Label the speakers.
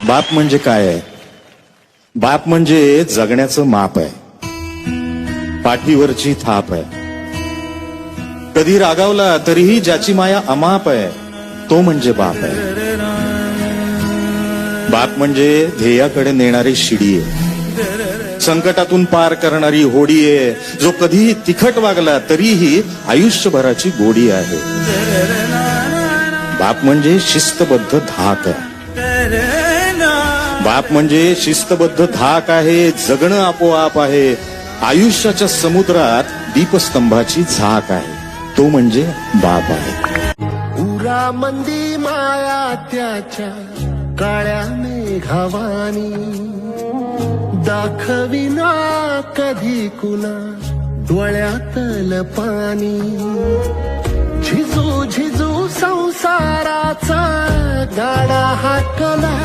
Speaker 1: बाप म्हणजे काय आहे? बाप म्हणजे जगण्याचं माप आहे, पाठीवरची थाप आहे. कधी रागावला तरीही ज्याची माया अमाप आहे, तो म्हणजे बाप आहे. बाप म्हणजे ध्येयाकडे नेणारी शिडी आहे, संकटातून पार करणारी होडी आहे. जो कधीही तिखट वागला तरीही आयुष्यभराची गोडी आहे. बाप म्हणजे शिस्तबद्ध धाक आहे. बाप म्हणजे शिस्तबद्ध धाक आहे. जगणं आपोआप आहे. आयुष्याच्या समुद्रात दीपस्तंभाची झाक आहे. तो म्हणजे बाप आहे.
Speaker 2: पुरा मंदी माया त्याच्या काळ्या मेघावानी, दाखविना कधी कुणा डोळ्यातल पाणी. झिजू झिजू संसाराचा गाडा हाकला.